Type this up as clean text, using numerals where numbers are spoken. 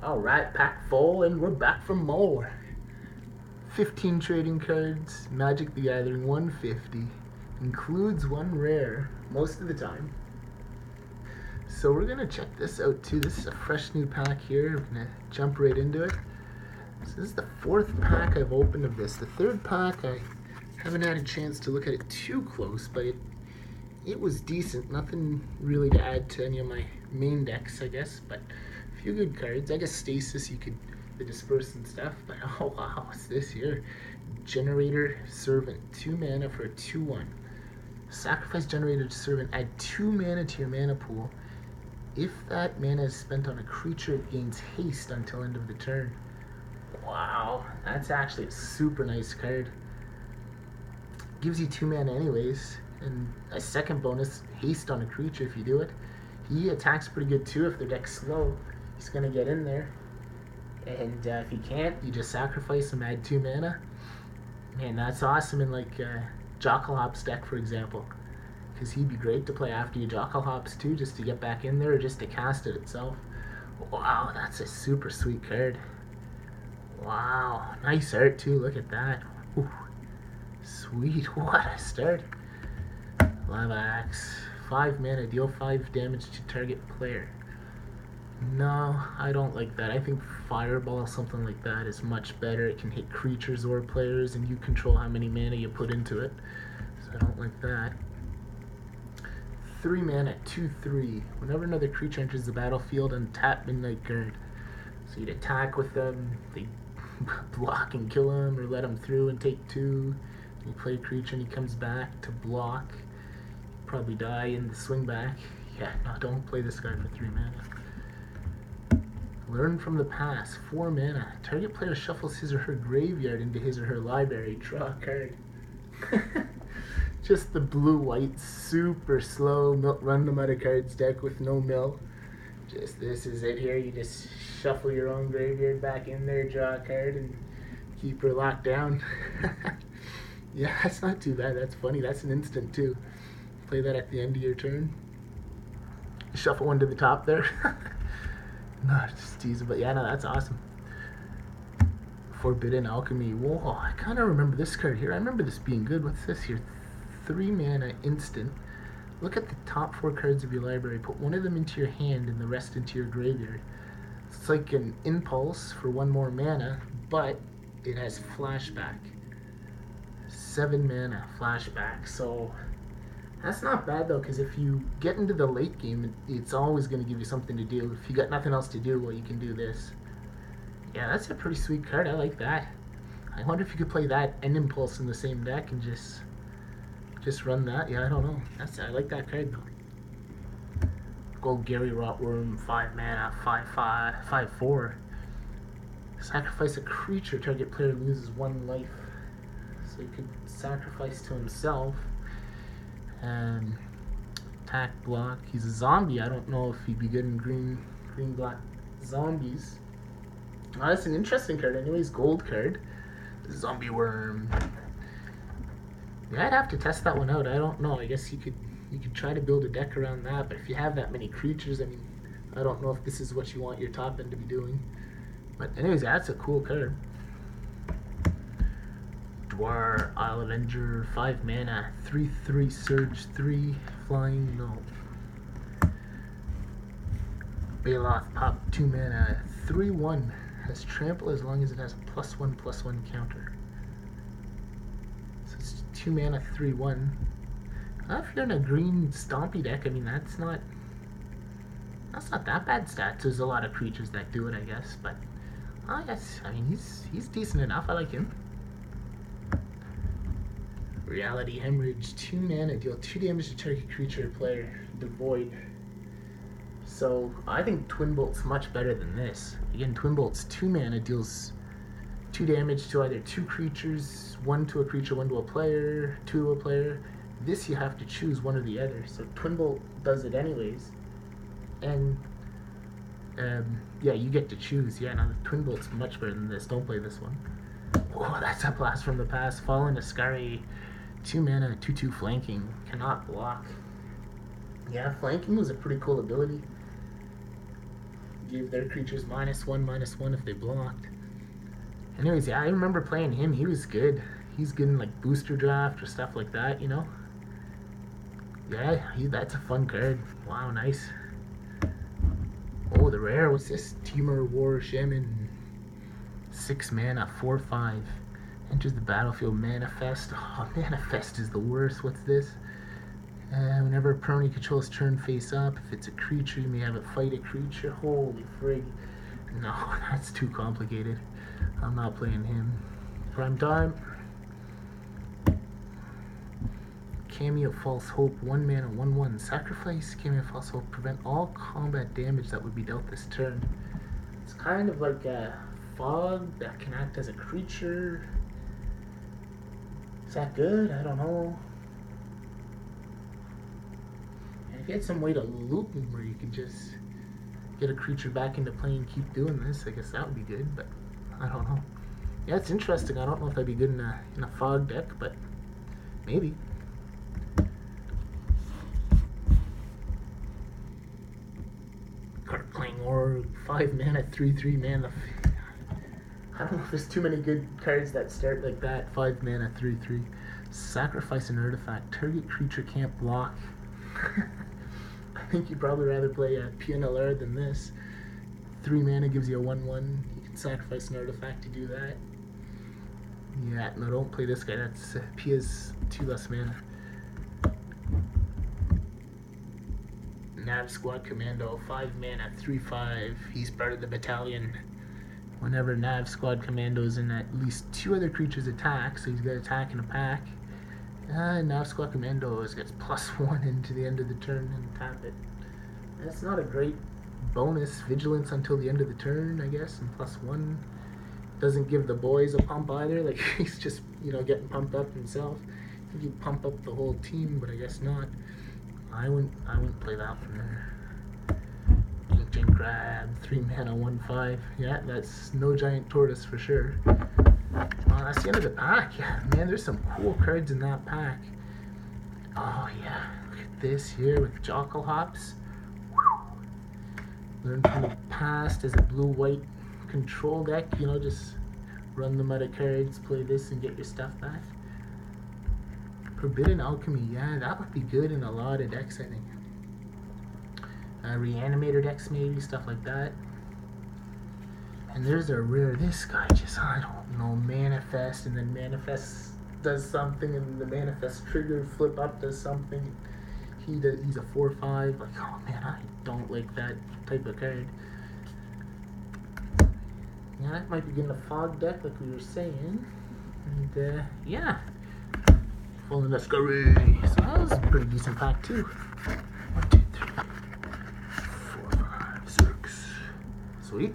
Alright, pack full, and we're back for more. 15 trading cards, Magic the Gathering 150. Includes one rare, most of the time. So we're gonna check this out too. This is a fresh new pack here. We're gonna jump right into it. So this is the fourth pack I've opened of this. The third pack, I haven't had a chance to look at it too close, but it was decent. Nothing really to add to any of my main decks, I guess, but a few good cards. I guess Stasis, you could the disperse and stuff, but oh wow, what's this here? Generator Servant, 2 mana for a 2/1. Sacrifice Generator Servant, add 2 mana to your mana pool. If that mana is spent on a creature, it gains haste until end of the turn. Wow, that's actually a super nice card. Gives you 2 mana anyways, and a second bonus, haste on a creature if you do it. He attacks pretty good too if their deck's slow. He's gonna get in there. And if you can't, you just sacrifice him, add 2 mana. Man, that's awesome in like Jockalhop's deck, for example. Because he'd be great to play after you Jockalhops too, just to get back in there or just to cast it itself. Wow, that's a super sweet card. Wow, nice art too, look at that. Ooh, sweet, what a start. Lava Axe, 5 mana, deal 5 damage to target player. No, I don't like that. I think Fireball, something like that, is much better. It can hit creatures or players, and you control how many mana you put into it. So I don't like that. 3 mana, 2/3. Whenever another creature enters the battlefield, untap Midnight Guard. So you'd attack with them, they block and kill him, or let him through and take 2. You play a creature and he comes back to block. He'd probably die in the swing back. Yeah, no, don't play this guy for 3 mana. Learn from the past, 4 mana. Target player shuffles his or her graveyard into his or her library. Draw a card. Just the blue-white, super slow random out of cards deck with no mill. Just this is it here. You just shuffle your own graveyard back in there, draw a card, and keep her locked down. Yeah, that's not too bad. That's funny. That's an instant too. Play that at the end of your turn. Shuffle one to the top there. No, just teasing, but yeah, no, that's awesome. Forbidden Alchemy. Whoa, I kind of remember this card here. I remember this being good. What's this here? 3 mana instant. Look at the top 4 cards of your library. Put one of them into your hand and the rest into your graveyard. It's like an impulse for 1 more mana, but it has flashback. 7 mana flashback. So that's not bad though, because if you get into the late game, it's always going to give you something to do. If you got nothing else to do, well, you can do this. Yeah, that's a pretty sweet card. I like that. I wonder if you could play that and Impulse in the same deck and just run that. Yeah, I don't know. I like that card though. Gold Gary Rotworm, 5 mana, 5/5, 5/4. Sacrifice a creature. Target player loses 1 life. So he could sacrifice to himself. Attack, block. He's a zombie. I don't know if he'd be good in green black zombies. Oh, that's an interesting card. Anyways, gold card. Zombie worm. Yeah, I'd have to test that one out. I don't know. I guess you could try to build a deck around that. But if you have that many creatures, I mean, I don't know if this is what you want your top end to be doing. But anyways, that's a cool card. Dwar, Isle Avenger, 5 mana, 3/3 Surge, 3 flying, no. Baloth Pop, 2 mana, 3/1, has trample as long as it has a +1/+1 counter. So it's 2 mana, 3/1. If you're in a green stompy deck, I mean, that's not that bad stats. There's a lot of creatures that do it, I guess, but I guess, I mean, he's decent enough. I like him. Reality Hemorrhage, 2 mana, deal 2 damage to target creature or player, devoid. So I think Twin Bolt's much better than this. Again, Twin Bolt's 2 mana, deals 2 damage to either 2 creatures, 1 to a creature, 1 to a player, 2 to a player. This you have to choose one or the other. So Twin Bolt does it anyways. And yeah, you get to choose. Yeah, now the Twin Bolt's much better than this. Don't play this one. Oh, that's a blast from the past. Fallen Ascari, 2 mana, 2/2 flanking. Cannot block. Yeah, flanking was a pretty cool ability. Give their creatures -1/-1 if they blocked. Anyways, yeah, I remember playing him. He was good. He's good in like booster draft or stuff like that, you know? Yeah, that's a fun card. Wow, nice. Oh, the rare, what's this? Temur War Shaman. 6 mana, 4/5. Enters the battlefield, Manifest. Oh, Manifest is the worst. What's this? Whenever a opponent controls turn face up, if it's a creature, you may have it fight a creature. Holy frig. No, that's too complicated. I'm not playing him. Prime time. Cameo False Hope, 1 mana, 1/1. Sacrifice Cameo False Hope. Prevent all combat damage that would be dealt this turn. It's kind of like a fog that can act as a creature. Is that good? I don't know. And if you had some way to loop him where you could just get a creature back into play and keep doing this, I guess that would be good, but I don't know. Yeah, it's interesting. I don't know if that'd be good in a fog deck, but maybe. Card playing Org, 5 mana, 3/3 mana. I don't know if there's too many good cards that start like that. 5 mana, 3/3. Sacrifice an artifact. Target creature can't block. I think you'd probably rather play a PNLR than this. 3 mana gives you a 1/1. You can sacrifice an artifact to do that. Yeah, no, don't play this guy. That's Pia's 2 less mana. Nav Squad Commando, 5 mana, 3/5. He's part of the battalion. Whenever Nav Squad Commando's in at least 2 other creatures attack, so he's got attack in a pack. Nav Squad Commandos gets +1 into the end of the turn and tap it. That's not a great bonus. Vigilance until the end of the turn, I guess, and +1. Doesn't give the boys a pump either. Like, he's just, getting pumped up himself. I think he'd pump up the whole team, but I guess not. I wouldn't play that from there. Ancient Crab, 3 mana, 1/5. Yeah, that's no giant tortoise for sure. That's the end of the pack. Yeah, man, there's some cool cards in that pack. Oh yeah, look at this here with Jockle Hops. Learn from the past as a blue-white control deck. Just run them out of cards, play this, and get your stuff back. Forbidden Alchemy, yeah, that would be good in a lot of decks, I think. Reanimator decks, maybe, stuff like that. And there's a rare, this guy just, I don't know, Manifest, and then Manifest does something, and the Manifest trigger flip up does something. He's a 4/5. Like, oh man, I don't like that type of card. Yeah, that might be getting a fog deck, like we were saying. And yeah. Full in the scurry. So that was a pretty decent pack too. 1, 2, 3, 4, 5, 6. Sweet.